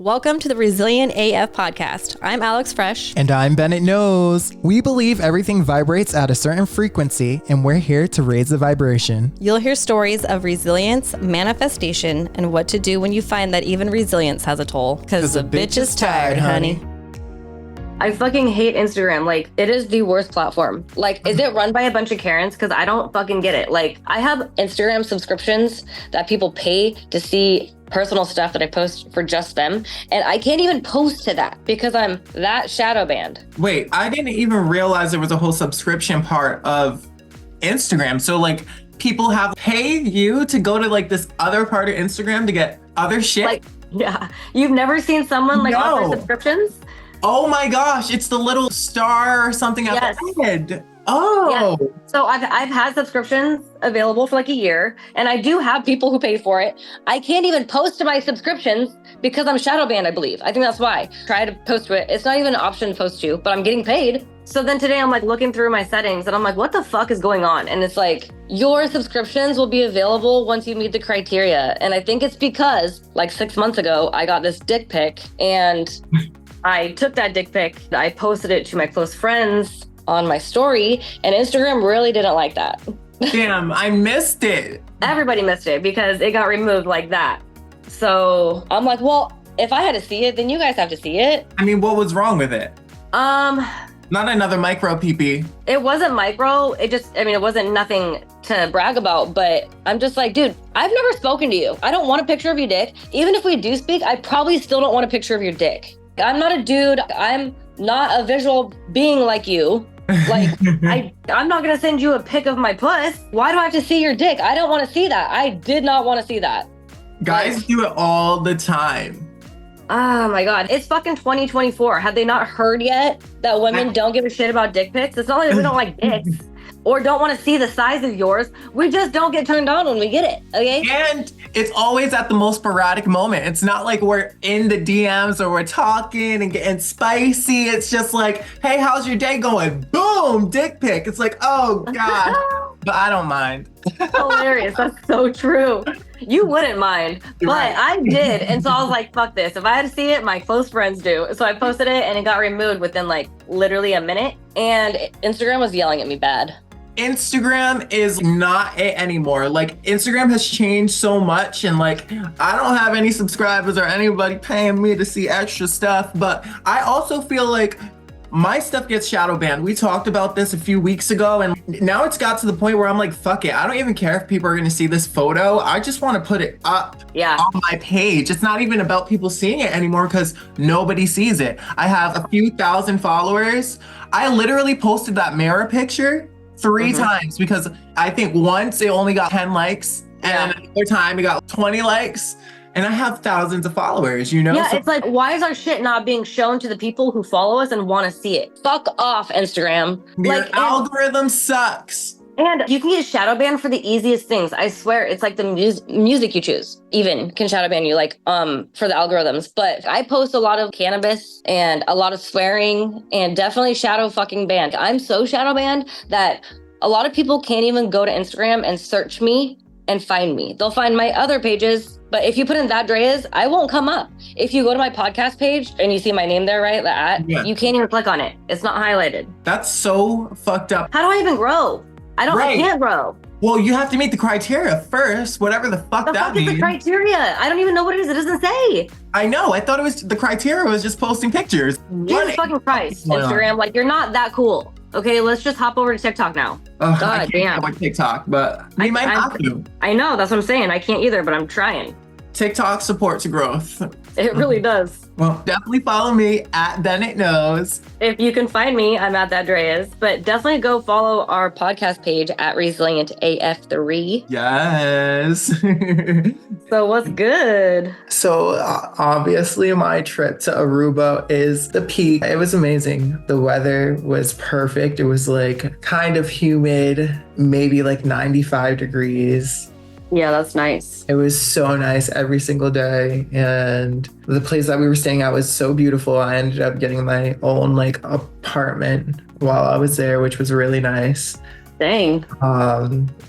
Welcome to the Resilient AF podcast. I'm Alex Fresh. And I'm Bennett Knows. We believe everything vibrates at a certain frequency, and we're here to raise the vibration. You'll hear stories of resilience, manifestation, and what to do when you find that even resilience has a toll. Because the bitch is tired, honey. I fucking hate Instagram. Like, it is the worst platform. Like, is it run by a bunch of Karens? Because I don't fucking get it. Like, I have Instagram subscriptions that people pay to see personal stuff that I post for just them. And I can't even post to that because I'm that shadow banned. Wait, I didn't even realize there was a whole subscription part of Instagram. So like people have paid you to go to like this other part of Instagram to get other shit? Like, yeah. You've never seen someone like offer subscriptions? Oh my gosh, it's the little star or something at the head. Oh. Yeah. So I've had subscriptions available for like a year, and I do have people who pay for it. I can't even post to my subscriptions because I'm shadow banned, I believe. I think that's why. Try to post to it. It's not even an option to post to, but I'm getting paid. So then today I'm like looking through my settings and I'm like, what the fuck is going on? And it's like, your subscriptions will be available once you meet the criteria. And I think it's because like 6 months ago, I got this dick pic and I took that dick pic. I posted it to my close friends on my story, and Instagram really didn't like that. Damn, I missed it. Everybody missed it because it got removed like that. So I'm like, well, if I had to see it, then you guys have to see it. I mean, what was wrong with it? Not another micro pee-pee. It wasn't micro. It wasn't nothing to brag about, but I'm just like, dude, I've never spoken to you. I don't want a picture of your dick. Even if we do speak, I probably still don't want a picture of your dick. I'm not a dude. I'm not a visual being like you. Like, I'm not going to send you a pic of my puss. Why do I have to see your dick? I don't want to see that. I did not want to see that. Guys do it all the time. Oh my God. It's fucking 2024. Have they not heard yet that women don't give a shit about dick pics? It's not like we don't like dicks or don't want to see the size of yours. We just don't get turned on when we get it. Okay. And it's always at the most sporadic moment. It's not like we're in the DMs or we're talking and getting spicy. It's just like, hey, how's your day going? Boom, dick pic. It's like, oh God, but I don't mind. Hilarious. That's so true. You wouldn't mind, but right. I did. And so I was like, fuck this. If I had to see it, my close friends do. So I posted it and it got removed within like literally a minute. And Instagram was yelling at me bad. Instagram is not it anymore. Like, Instagram has changed so much, and like, I don't have any subscribers or anybody paying me to see extra stuff, but I also feel like my stuff gets shadow banned. We talked about this a few weeks ago, and now it's got to the point where I'm like, fuck it. I don't even care if people are going to see this photo. I just want to put it up on my page. It's not even about people seeing it anymore because nobody sees it. I have a few thousand followers. I literally posted that mirror picture 3 times because I think once it only got 10 likes and another time it got 20 likes. And I have thousands of followers, you know? Yeah, so it's like, why is our shit not being shown to the people who follow us and want to see it? Fuck off, Instagram. Your algorithm sucks. And you can get shadow banned for the easiest things. I swear, it's like the music you choose even can shadow ban you, like for the algorithms. But I post a lot of cannabis and a lot of swearing and definitely shadow fucking banned. I'm so shadow banned that a lot of people can't even go to Instagram and search me and find me. They'll find my other pages. But if you put in That Dreas, I won't come up. If you go to my podcast page and you see my name there, right? You can't even click on it. It's not highlighted. That's so fucked up. How do I even grow? I can't grow. Well, you have to meet the criteria first, whatever the fuck that means. The criteria? I don't even know what it is. It doesn't say. I know. I thought it was the criteria was just posting pictures. Jesus fucking Christ, Instagram. Like, you're not that cool. Okay, let's just hop over to TikTok now. God damn. I can't TikTok, but we might have to. I know. That's what I'm saying. I can't either, but I'm trying. TikTok supports growth. It really does. Well, definitely follow me at Bennett Knows. If you can find me, I'm at That Dreas. But definitely go follow our podcast page at Resilient AF3. Yes. So what's good? So obviously my trip to Aruba is the peak. It was amazing. The weather was perfect. It was like kind of humid, maybe like 95 degrees. Yeah, that's nice. It was so nice every single day. And the place that we were staying at was so beautiful. I ended up getting my own like apartment while I was there, which was really nice. Dang.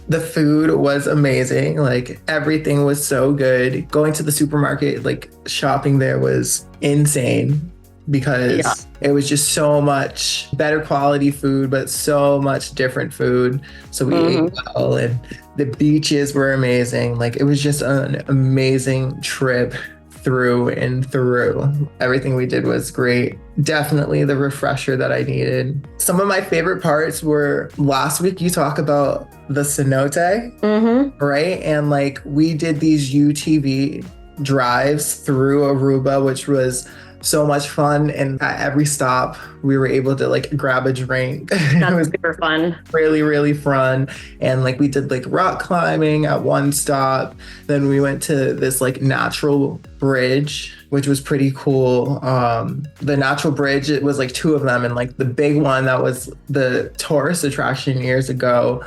The food was amazing. Like everything was so good. Going to the supermarket, like shopping there was insane because it was just so much better quality food, but so much different food. So we ate well, and the beaches were amazing. Like it was just an amazing trip through and through. Everything we did was great. Definitely the refresher that I needed. Some of my favorite parts were last week you talk about the cenote, right? And like we did these UTV drives through Aruba, which was so much fun, and at every stop we were able to like grab a drink. That's it was super fun. really fun. And like we did like rock climbing at one stop, then we went to this like natural bridge, which was pretty cool. The natural bridge, it was like two of them, and like the big one that was the tourist attraction years ago,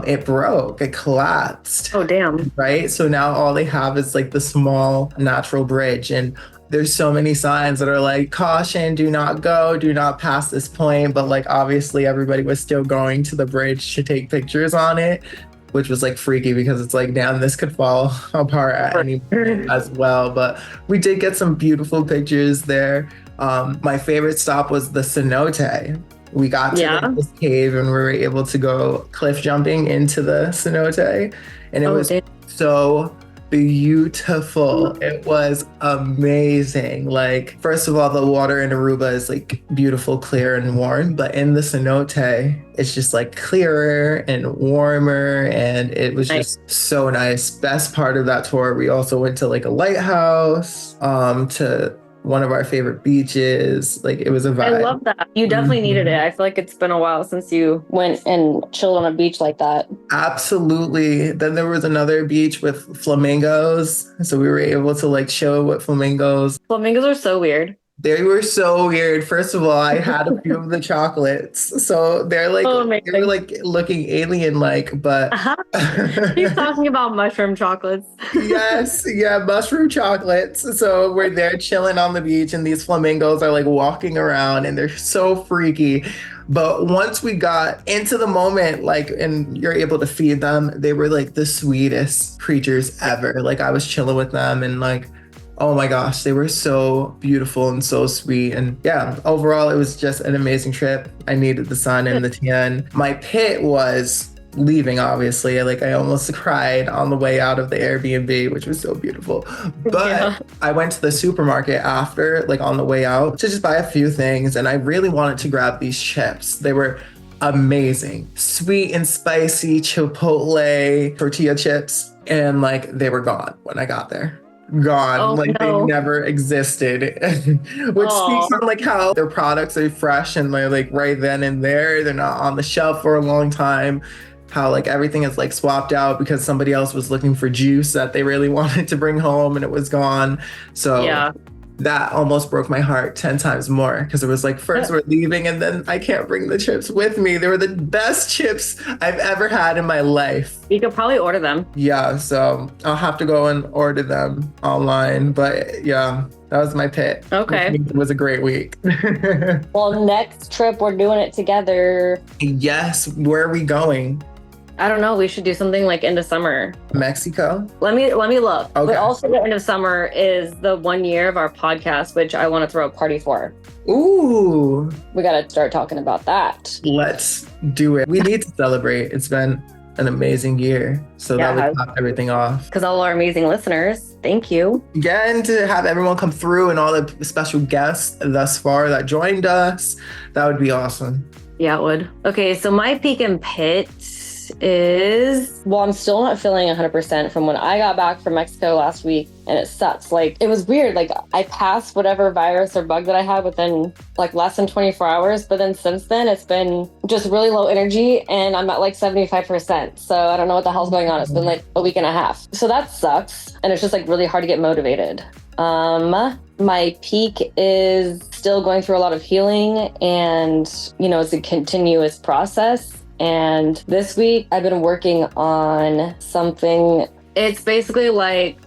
it broke, it collapsed. Oh damn. Right, so now all they have is like the small natural bridge, and there's so many signs that are like, caution, do not go, do not pass this point. But like, obviously everybody was still going to the bridge to take pictures on it, which was like freaky because it's like, damn, this could fall apart at any point as well. But we did get some beautiful pictures there. My favorite stop was the cenote. We got to this cave and we were able to go cliff jumping into the cenote. And it was so beautiful. It was amazing. Like, first of all, the water in Aruba is like beautiful, clear and warm, but in the cenote, it's just like clearer and warmer, and it was just so nice. Best part of that tour, we also went to like a lighthouse, to one of our favorite beaches. Like it was a vibe. I love that. You definitely needed it. I feel like it's been a while since you went and chilled on a beach like that. Absolutely. Then there was another beach with flamingos. So we were able to like chill with flamingos. Flamingos are so weird. They were so weird. First of all, I had a few of the chocolates. So they're like, they were like looking alien-like, but. He's talking about mushroom chocolates. Yes, yeah, mushroom chocolates. So we're there chilling on the beach, and these flamingos are like walking around, and they're so freaky. But once we got into the moment, like, and you're able to feed them, they were like the sweetest creatures ever. Like I was chilling with them, and like, oh my gosh, they were so beautiful and so sweet. And yeah, overall, it was just an amazing trip. I needed the sun and the tan. My pit was leaving, obviously. Like I almost cried on the way out of the Airbnb, which was so beautiful. But I went to the supermarket after, like on the way out, to just buy a few things. And I really wanted to grab these chips. They were amazing. Sweet and spicy Chipotle tortilla chips. And like they were gone when I got there. Gone. They never existed. Which speaks on like how their products are fresh and they're like right then and there. They're not on the shelf for a long time. How like everything is like swapped out because somebody else was looking for juice that they really wanted to bring home and it was gone. So that almost broke my heart 10 times more, because it was like, first we're leaving and then I can't bring the chips with me. They were the best chips I've ever had in my life. You could probably order them. Yeah, so I'll have to go and order them online. But yeah, that was my pit. Okay. It was a great week. Well, next trip, we're doing it together. Yes, where are we going? I don't know. We should do something like end of summer. Mexico? Let me look. Okay. But also the end of summer is the 1 year of our podcast, which I want to throw a party for. Ooh. We got to start talking about that. Let's do it. We need to celebrate. It's been an amazing year. So that would top everything off. Because all our amazing listeners, thank you. Yeah, and to have everyone come through and all the special guests thus far that joined us, that would be awesome. Yeah, it would. Okay, so my peak and pit is, well, I'm still not feeling 100% from when I got back from Mexico last week, and it sucks. Like, it was weird. Like, I passed whatever virus or bug that I had within like less than 24 hours, but then since then it's been just really low energy, and I'm at like 75%. So I don't know what the hell's going on. It's been like a week and a half. So that sucks, and it's just like really hard to get motivated. My peak is still going through a lot of healing, and you know, it's a continuous process. And this week I've been working on something. It's basically like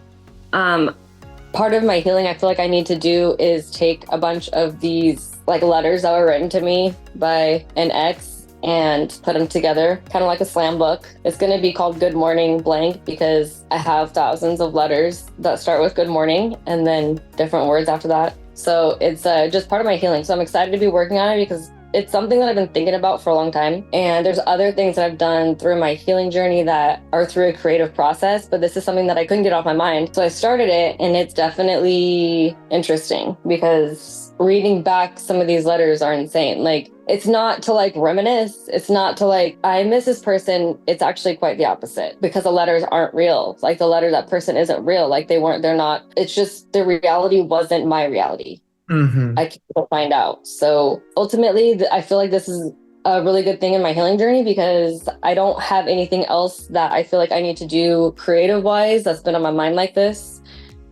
part of my healing I feel like I need to do is take a bunch of these like letters that were written to me by an ex and put them together, kind of like a slam book. It's going to be called Good Morning Blank because I have thousands of letters that start with good morning and then different words after that. So it's just part of my healing. So I'm excited to be working on it because it's something that I've been thinking about for a long time. And there's other things that I've done through my healing journey that are through a creative process, but this is something that I couldn't get off my mind. So I started it, and it's definitely interesting because reading back some of these letters are insane. Like, it's not to like reminisce. It's not to like, I miss this person. It's actually quite the opposite because the letters aren't real. Like the letter, that person isn't real. Like they're not, it's just the reality wasn't my reality. Mm-hmm. I can't find out. So ultimately, I feel like this is a really good thing in my healing journey because I don't have anything else that I feel like I need to do creative wise that's been on my mind like this.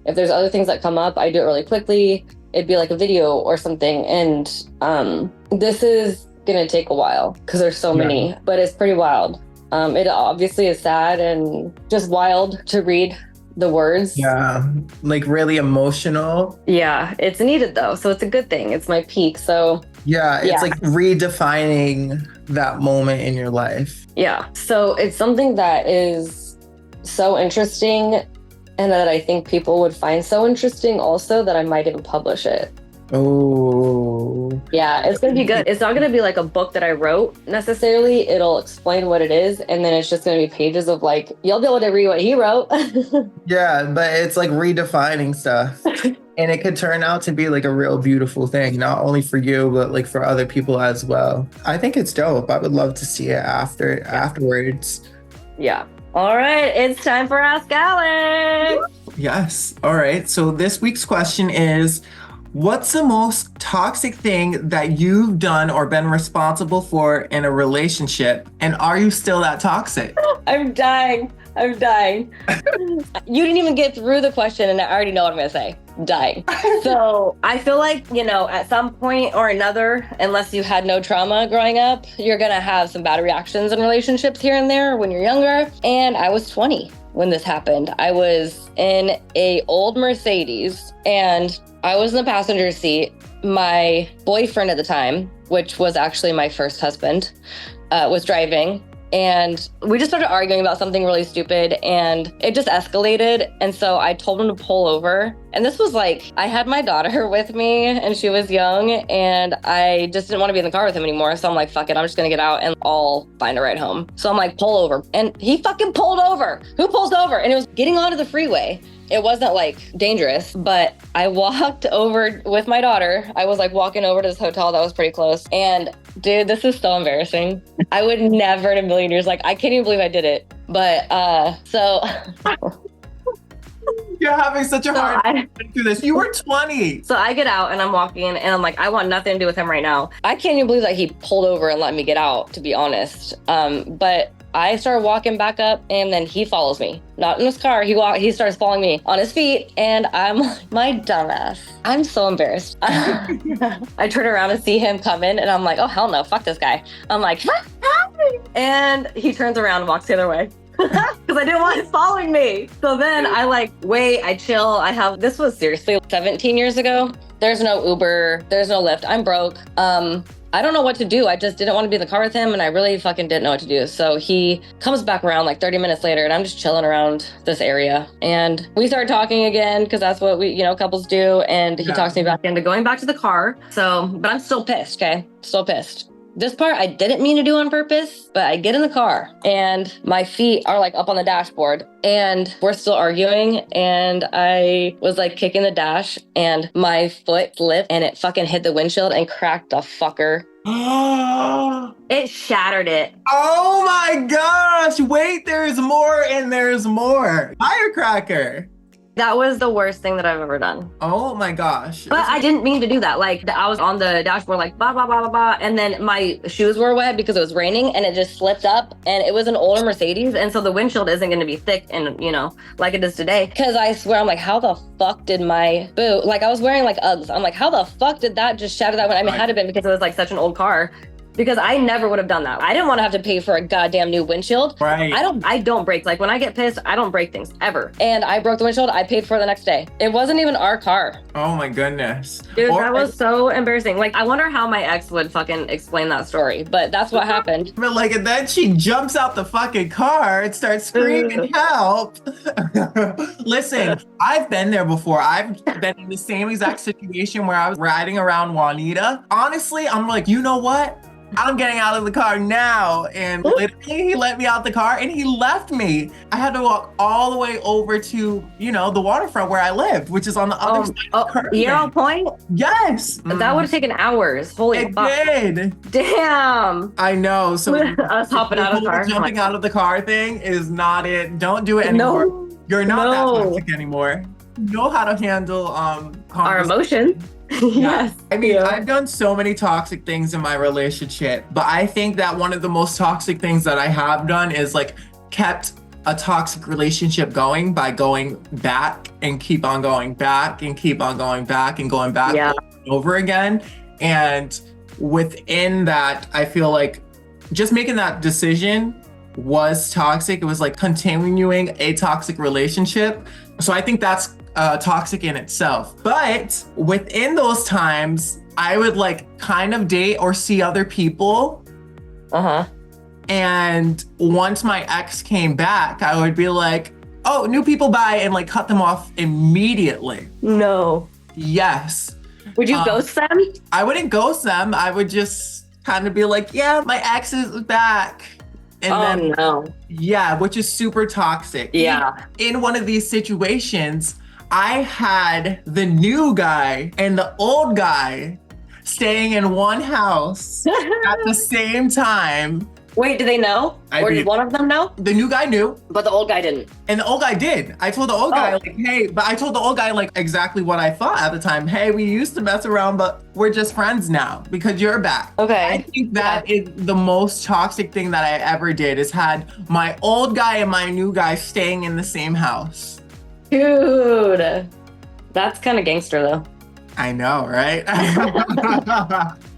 If there's other things that come up, I do it really quickly. It'd be like a video or something. And this is going to take a while because there's so many, but it's pretty wild. It obviously is sad and just wild to read the words. Yeah, like really emotional. Yeah, it's needed though. So it's a good thing. It's my peak. So it's like redefining that moment in your life. Yeah. So it's something that is so interesting and that I think people would find so interesting also that I might even publish it. Oh. Yeah, it's going to be good. It's not going to be like a book that I wrote necessarily. It'll explain what it is. And then it's just going to be pages of like, you'll be able to read what he wrote. Yeah, but it's like redefining stuff. And it could turn out to be like a real beautiful thing, not only for you, but like for other people as well. I think it's dope. I would love to see it afterwards. Yeah. All right. It's time for Ask Alex. Yes. All right. So this week's question is, what's the most toxic thing that you've done or been responsible for in a relationship? And are you still that toxic? I'm dying. You didn't even get through the question and I already know what I'm going to say. Dying. So I feel like, at some point or another, unless you had no trauma growing up, you're going to have some bad reactions in relationships here and there when you're younger. And I was 20 when this happened. I was in a old Mercedes and I was in the passenger seat. My boyfriend at the time, which was actually my first husband, was driving. And we just started arguing about something really stupid and it just escalated. And so I told him to pull over. And this was like, I had my daughter with me and she was young and I just didn't want to be in the car with him anymore. So I'm like, fuck it, I'm just going to get out and I'll find a ride home. So I'm like, pull over. And he fucking pulled over. Who pulls over? And it was getting onto the freeway. It wasn't like dangerous, but I walked over with my daughter. I was like walking over to this hotel that was pretty close. And dude, this is so embarrassing. I would never in a million years, like, I can't even believe I did it. But so You're having such a hard time through this. You were 20. So I get out and I'm walking and I'm like, I want nothing to do with him right now. I can't even believe that he pulled over and let me get out, to be honest. But I started walking back up and then he follows me. Not in his car. He starts following me on his feet and I'm like, my dumbass. I'm so embarrassed. I turn around and see him coming and I'm like, oh, hell no. Fuck this guy. I'm like, hi. And he turns around and walks the other way. Because I didn't want him following me. So then I like wait, I chill. This was seriously 17 years ago. There's no Uber, there's no Lyft. I'm broke. I don't know what to do. I just didn't want to be in the car with him and I really fucking didn't know what to do. So he comes back around like 30 minutes later and I'm just chilling around this area. And we start talking again because that's what we, couples do. And he talks me back into going back to the car. So, but I'm still pissed, okay? Still pissed. This part I didn't mean to do on purpose, but I get in the car and my feet are like up on the dashboard and we're still arguing and I was like kicking the dash and my foot slipped and it fucking hit the windshield and cracked the fucker. It shattered it. Oh my gosh. Wait, there's more and there's more. Firecracker. That was the worst thing that I've ever done. Oh my gosh. But I didn't mean to do that. Like I was on the dashboard like blah, blah, blah, blah, blah. And then my shoes were wet because it was raining and it just slipped up and it was an older Mercedes. And so the windshield isn't going to be thick and, like it is today. Cause I swear, I'm like, how the fuck did my boot, like I was wearing like Uggs. I'm like, how the fuck did that just shatter that one? I mean, it had to have been because it was like such an old car. because I never would have done that. I didn't want to have to pay for a goddamn new windshield. Right. I don't break. Like when I get pissed, I don't break things ever. And I broke the windshield. I paid for it the next day. It wasn't even our car. Oh my goodness. Dude, that was so embarrassing. Like, I wonder how my ex would fucking explain that story, but that's what happened. But like, and then she jumps out the fucking car and starts screaming, help. Listen, I've been there before. I've been in the same exact situation where I was riding around Juanita. Honestly, I'm like, you know what? I'm getting out of the car now. And literally he let me out the car and he left me. I had to walk all the way over to, you know, the waterfront where I lived, which is on the other side of the curtain. Yarrow Point? Yes. That would have taken hours. Holy fuck. It did. Damn. I know. So us hopping out of the car. Jumping out of the car thing is not it. Don't do it anymore. No. You're not that toxic anymore. You know how to handle our emotions. Yes. I mean, I've done so many toxic things in my relationship, but I think that one of the most toxic things that I have done is like kept a toxic relationship going by going back and keep on going back and keep on going back and going back over and over again. And within that, I feel like just making that decision was toxic. It was like continuing a toxic relationship. So I think that's toxic in itself. But within those times, I would like kind of date or see other people. And once my ex came back, I would be like, oh, new people, bye, and like cut them off immediately. No. Yes. Would you ghost them? I wouldn't ghost them. I would just kind of be like, yeah, my ex is back. And yeah, which is super toxic. Yeah. In one of these situations, I had the new guy and the old guy staying in one house at the same time. Wait, do they know? Or did one of them know? The new guy knew. But the old guy didn't. And the old guy did. I told the old guy, like, hey, but I told the old guy, like, exactly what I thought at the time. Hey, we used to mess around, but we're just friends now because you're back. Okay. I think that is the most toxic thing that I ever did is had my old guy and my new guy staying in the same house. Dude, that's kind of gangster though. I know, right?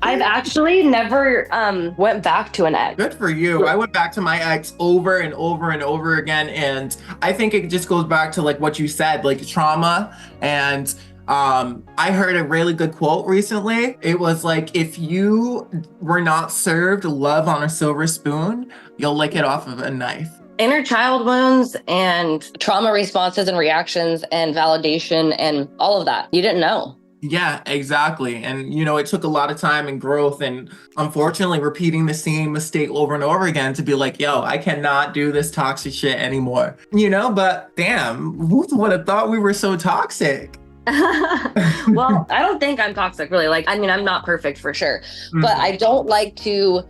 I've actually never went back to an ex. Good for you. I went back to my ex over and over and over again. And I think it just goes back to like what you said, like trauma. And I heard a really good quote recently. It was like, if you were not served love on a silver spoon, you'll lick it off of a knife. Inner child wounds and trauma responses and reactions and validation and all of that. You didn't know. Yeah, exactly. And, you know, it took a lot of time and growth and unfortunately repeating the same mistake over and over again to be like, yo, I cannot do this toxic shit anymore. You know, but damn, who would have thought we were so toxic? Well, I don't think I'm toxic really. Like, I mean, I'm not perfect for sure, but I don't like to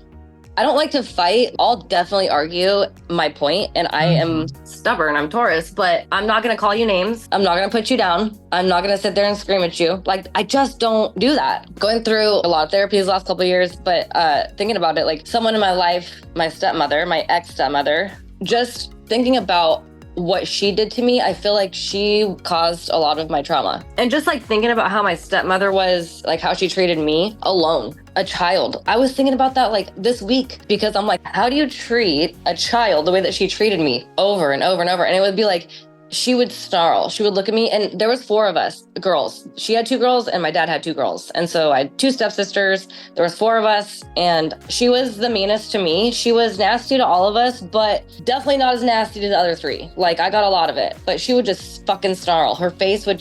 fight. I'll definitely argue my point, and I am stubborn. I'm Taurus, but I'm not going to call you names. I'm not going to put you down. I'm not going to sit there and scream at you. Like, I just don't do that. Going through a lot of therapy the last couple of years, but thinking about it, like someone in my life, my stepmother, my ex-stepmother, just thinking about what she did to me, I feel like she caused a lot of my trauma. And just like thinking about how my stepmother was, like how she treated me alone, a child. I was thinking about that like this week because I'm like, how do you treat a child the way that she treated me over and over and over? And it would be like, she would snarl. She would look at me, and there was 4 of us girls. She had 2 girls and my dad had 2 girls. And so I had 2 stepsisters. There was 4 of us, and she was the meanest to me. She was nasty to all of us, but definitely not as nasty to the other 3. Like, I got a lot of it, but she would just fucking snarl. Her face would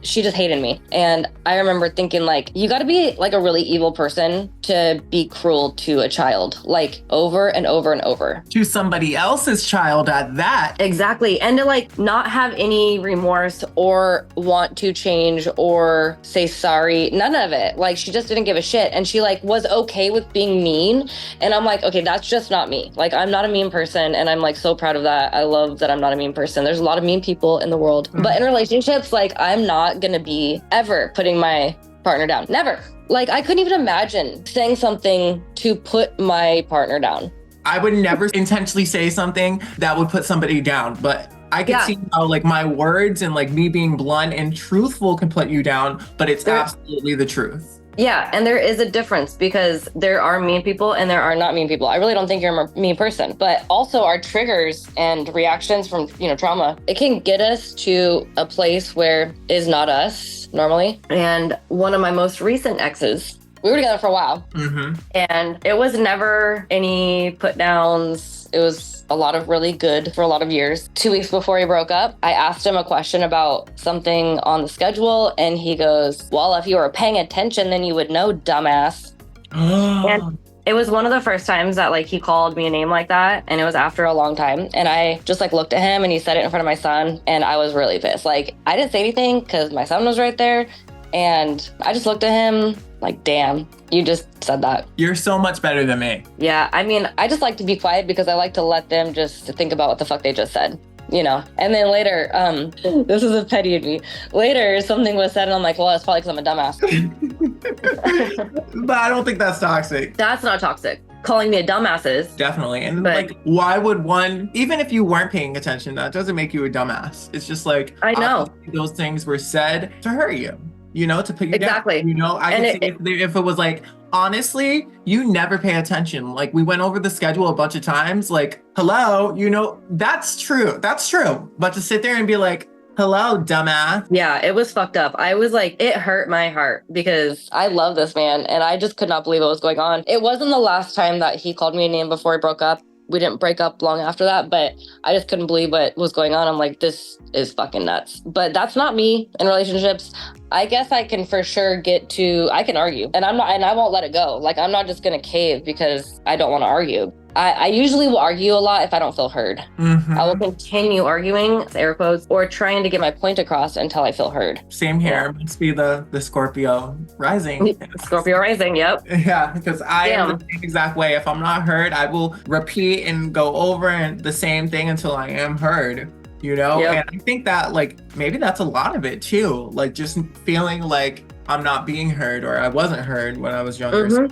she just hated me. And I remember thinking like, you gotta be like a really evil person to be cruel to a child, like over and over and over. To somebody else's child at that. Exactly. And to like not have any remorse or want to change or say sorry, none of it. Like she just didn't give a shit. And she like was okay with being mean. And I'm like, okay, that's just not me. Like I'm not a mean person. And I'm like so proud of that. I love that I'm not a mean person. There's a lot of mean people in the world. But in relationships, like I'm not gonna be ever putting my partner down. Never. Like I couldn't even imagine saying something to put my partner down. I would never intentionally say something that would put somebody down, but I could see how like my words and like me being blunt and truthful can put you down, but it's absolutely the truth. Yeah, and there is a difference because there are mean people and there are not mean people. I really don't think you're a mean person, but also our triggers and reactions from, trauma, it can get us to a place where is not us normally. And one of my most recent exes, we were together for a while, and it was never any put downs. It was a lot of really good for a lot of years. 2 weeks before he broke up, I asked him a question about something on the schedule, and he goes, well, if you were paying attention, then you would know, dumbass. And it was one of the first times that he called me a name like that, and it was after a long time. And I just looked at him, and he said it in front of my son, and I was really pissed. I didn't say anything because my son was right there, and I just looked at him damn, you just said that. You're so much better than me. Yeah, I mean, I just like to be quiet because I like to let them just think about what the fuck they just said, And then later, this is a petty of me. Later, something was said and I'm like, well, it's probably because I'm a dumbass. But I don't think that's toxic. That's not toxic. Calling me a dumbass is. Definitely. And why would one, even if you weren't paying attention, that doesn't make you a dumbass. It's just I know. Those things were said to hurt you. To put you exactly. down. I can see if it was honestly, you never pay attention. We went over the schedule a bunch of times. Hello, that's true. That's true. But to sit there and be hello, dumbass. Yeah, it was fucked up. I was it hurt my heart because I love this man and I just could not believe what was going on. It wasn't the last time that he called me a name before he broke up. We didn't break up long after that, but I just couldn't believe what was going on. I'm this is fucking nuts. But that's not me in relationships. I guess I can for sure I can argue and I won't let it go. I'm not just going to cave because I don't want to argue. I usually will argue a lot if I don't feel heard. I will continue arguing, air quotes, or trying to get my point across until I feel heard. Same here. It must be the Scorpio rising. Scorpio rising, yep. Yeah, because I am the same exact way. If I'm not heard, I will repeat and go over and the same thing until I am heard. Yep. And I think that maybe that's a lot of it too. Just feeling I'm not being heard or I wasn't heard when I was younger,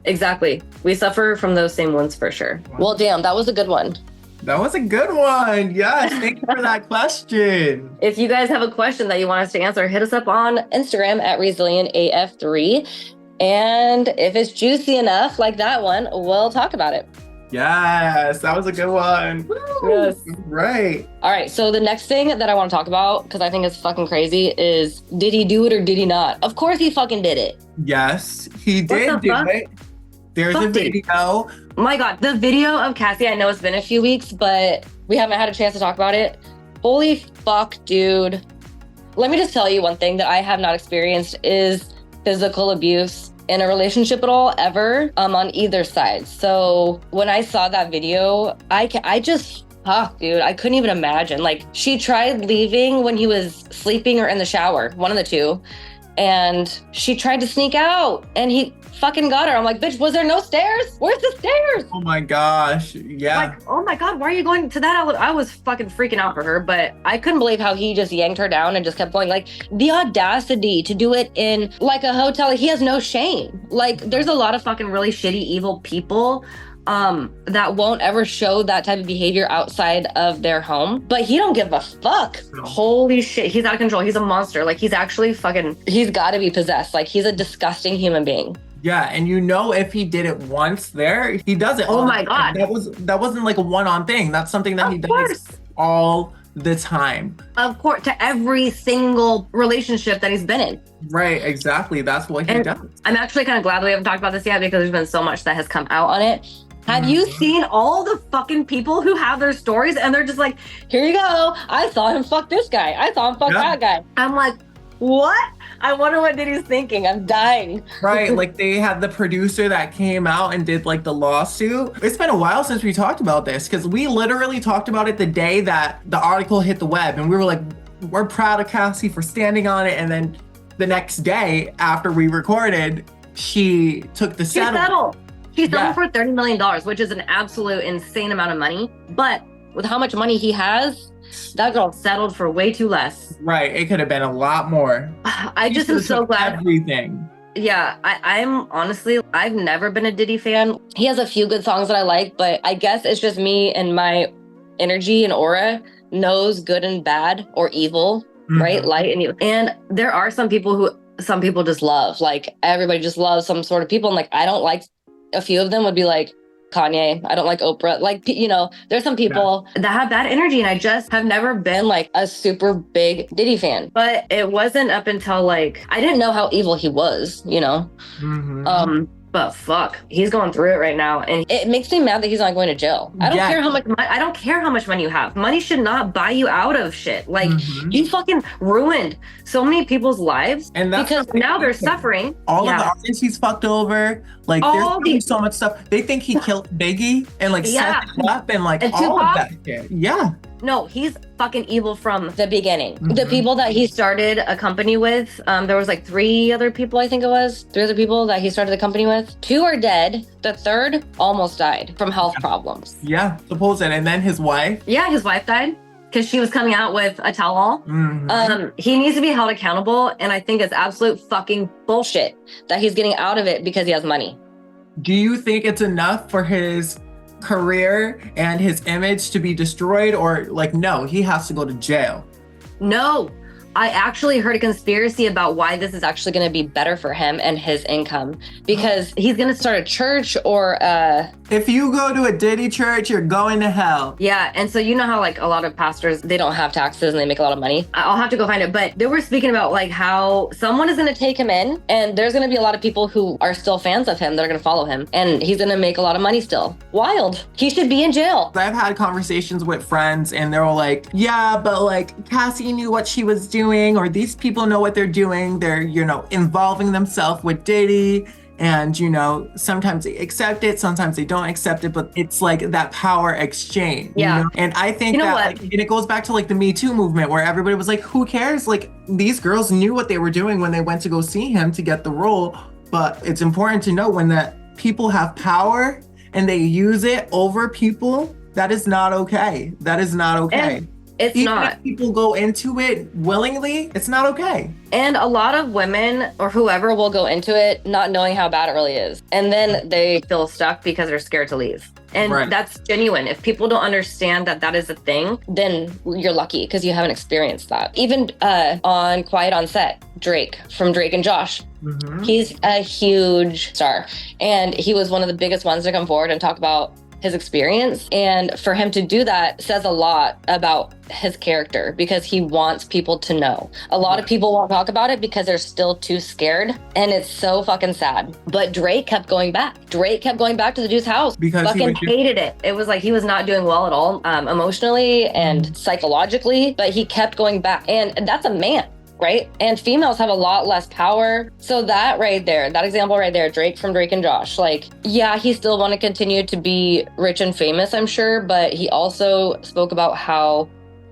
Exactly. We suffer from those same ones for sure. Well, damn, that was a good one. That was a good one. Yes, thank you for that question. If you guys have a question that you want us to answer, hit us up on Instagram at ResilientAF3. And if it's juicy enough, like that one, we'll talk about it. Yes, that was a good one. Yes. Right. All right, so the next thing that I want to talk about, because I think it's fucking crazy, is did he do it or did he not? Of course he fucking did it. Yes, he did do it. There's a video. My God, the video of Cassie, I know it's been a few weeks, but we haven't had a chance to talk about it. Holy fuck, dude. Let me just tell you one thing that I have not experienced is physical abuse in a relationship at all, ever, on either side. So when I saw that video, I just, fuck, dude, I couldn't even imagine. She tried leaving when he was sleeping or in the shower, one of the two, and she tried to sneak out, and he fucking got her. I'm bitch, was there no stairs? Where's the stairs? Oh my gosh, yeah. Oh my God, why are you going to that? I was fucking freaking out for her, but I couldn't believe how he just yanked her down and just kept going. The audacity to do it in a hotel. He has no shame. There's a lot of fucking really shitty, evil people that won't ever show that type of behavior outside of their home, but he don't give a fuck. No. Holy shit, he's out of control. He's a monster. He's actually he's got to be possessed. He's a disgusting human being. Yeah, and if he did it once there, he does it. Oh my God. That wasn't a one-on thing. That's something that he does all the time. Of course, to every single relationship that he's been in. Right, exactly. That's what he does. I'm actually kind of glad that we haven't talked about this yet because there's been so much that has come out on it. Have you seen all the fucking people who have their stories and they're just here you go. I saw him fuck this guy. I saw him fuck that guy. I'm what? I wonder what Diddy's thinking. I'm dying. Right, they had the producer that came out and did the lawsuit. It's been a while since we talked about this because we literally talked about it the day that the article hit the web, and we were we're proud of Cassie for standing on it. And then the next day after we recorded, she took the settlement. She settled for $30 million, which is an absolute insane amount of money. But with how much money he has, that girl settled for way too less. Right. It could have been a lot more. I just am so glad. Everything. Yeah, I'm honestly, I've never been a Diddy fan. He has a few good songs that I like, but I guess it's just me and my energy and aura knows good and bad or evil, right? Light and evil. And there are some people who some people just love. Like everybody just loves some sort of people. And like, I don't like a few of them would be like Kanye. I don't like Oprah. Like, you know, there's some people that have bad energy, and I just have never been like a super big Diddy fan. But it wasn't up until like, I didn't know how evil he was, you know? But fuck, he's going through it right now, and it makes me mad that he's not going to jail. I don't care how much. I don't care how much money you have. Money should not buy you out of shit. Like you fucking ruined so many people's lives, and because now they're suffering. All of the artists he's fucked over. Like there's so much stuff. They think he killed Biggie and like set it up and like all of that shit. Yeah. No, he's fucking evil from the beginning. The people that he started a company with, there was like 3 other people, I think it was. 3 other people that he started the company with. 2 are dead. The 3rd almost died from health problems. Yeah, supposedly. And then his wife. Yeah, his wife died because she was coming out with a tell-all. He needs to be held accountable, and I think it's absolute fucking bullshit that he's getting out of it because he has money. Do you think it's enough for his career and his image to be destroyed, or like no, he has to go to jail? No, I actually heard a conspiracy about why this is actually going to be better for him and his income, because he's going to start a church or if you go to a Diddy church, you're going to hell. Yeah, and so you know how like a lot of pastors, they don't have taxes and they make a lot of money. I'll have to go find it, but they were speaking about like how someone is going to take him in, and there's going to be a lot of people who are still fans of him that are going to follow him, and he's going to make a lot of money still. Wild. He should be in jail. I've had conversations with friends, and they're all like, yeah, but like Cassie knew what she was doing, or these people know what they're doing. They're, you know, involving themselves with Diddy. And, you know, sometimes they accept it, sometimes they don't accept it, but it's like that power exchange. Yeah. You know? And I think that, like, and it goes back to like the Me Too movement, where everybody was like, who cares? Like, these girls knew what they were doing when they went to go see him to get the role. But it's important to know when that people have power and they use it over people, that is not okay. That is not okay. And it's even not. If people go into it willingly, it's not okay. And a lot of women or whoever will go into it not knowing how bad it really is. And then they feel stuck because they're scared to leave. And that's genuine. If people don't understand that that is a thing, then you're lucky because you haven't experienced that. Even on Quiet on Set, Drake from Drake and Josh. He's a huge star. And he was one of the biggest ones to come forward and talk about his experience. And for him to do that says a lot about his character, because he wants people to know. A lot of people won't talk about it because they're still too scared, and it's so fucking sad. But Drake kept going back. Drake kept going back to the dude's house because fucking hated it. It was like he was not doing well at all, emotionally and psychologically, but he kept going back. And that's a man. Right? And females have a lot less power. So that right there, that example right there, Drake from Drake and Josh, like, yeah, he still want to continue to be rich and famous, I'm sure, but he also spoke about how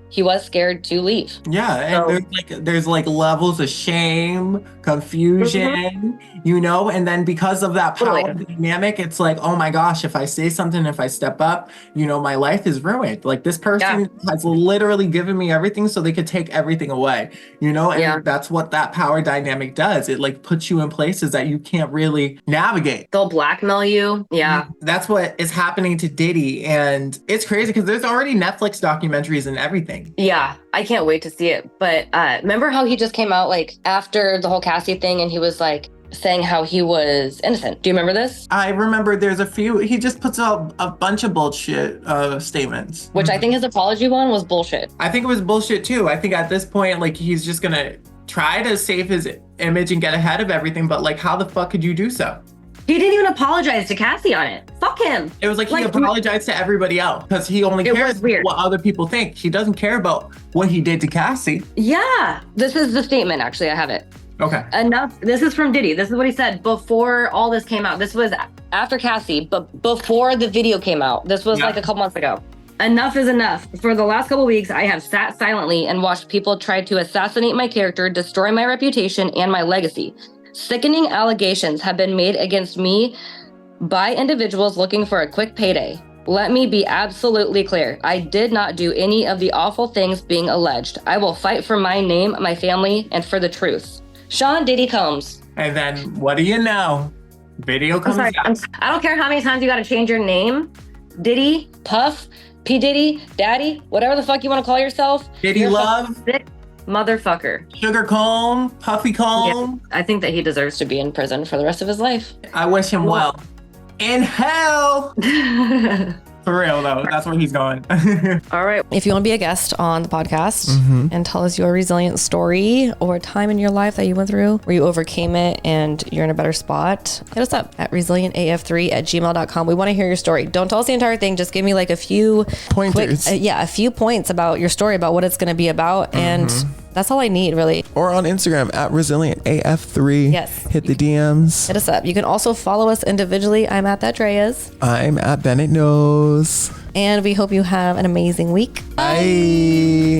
he was scared to leave. Yeah, and there's like levels of shame, confusion, you know, and then because of that power dynamic, it's like, oh my gosh, if I say something, if I step up, you know, my life is ruined. Like this person has literally given me everything so they could take everything away, you know, and that's what that power dynamic does. It like puts you in places that you can't really navigate. They'll blackmail you. Yeah. That's what is happening to Diddy. And it's crazy because there's already Netflix documentaries and everything. Yeah, I can't wait to see it. But remember how he just came out like after the whole Cassie thing, and he was like saying how he was innocent. Do you remember this? I remember there's a few, he just puts out a bunch of bullshit statements. Which I think his apology one was bullshit. I think it was bullshit too. I think at this point, like he's just gonna try to save his image and get ahead of everything. But like, how the fuck could you do so? He didn't even apologize to Cassie on it. Fuck him. It was like he apologized to everybody else because he only cares what other people think. He doesn't care about what he did to Cassie. Yeah. This is the statement, actually. I have it. Okay. Enough. This is from Diddy. This is what he said before all this came out. This was after Cassie, but before the video came out. This was like a couple months ago. Enough is enough. For the last couple weeks, I have sat silently and watched people try to assassinate my character, destroy my reputation and my legacy. Sickening allegations have been made against me by individuals looking for a quick payday. Let me be absolutely clear. I did not do any of the awful things being alleged. I will fight for my name, my family, and for the truth. Sean Diddy Combs. And then what do you know? Video comes out. I don't care how many times you got to change your name. Diddy, Puff, P. Diddy, Daddy, whatever the fuck you want to call yourself. Diddy Love. Motherfucker. Sugar comb, puffy comb. I think that he deserves to be in prison for the rest of his life. I wish him well. In hell. For real though, that's where he's going. All right. If you want to be a guest on the podcast and tell us your resilient story or a time in your life that you went through where you overcame it and you're in a better spot, hit us up at resilientaf3@gmail.com. We want to hear your story. Don't tell us the entire thing. Just give me like a few Pointers. a few points about your story, about what it's going to be about. And that's all I need, really. Or on Instagram at resilientaf3. Yes. Hit the DMs. Hit us up. You can also follow us individually. I'm at that Dreas. I'm at Bennett Knows. And we hope you have an amazing week. Bye.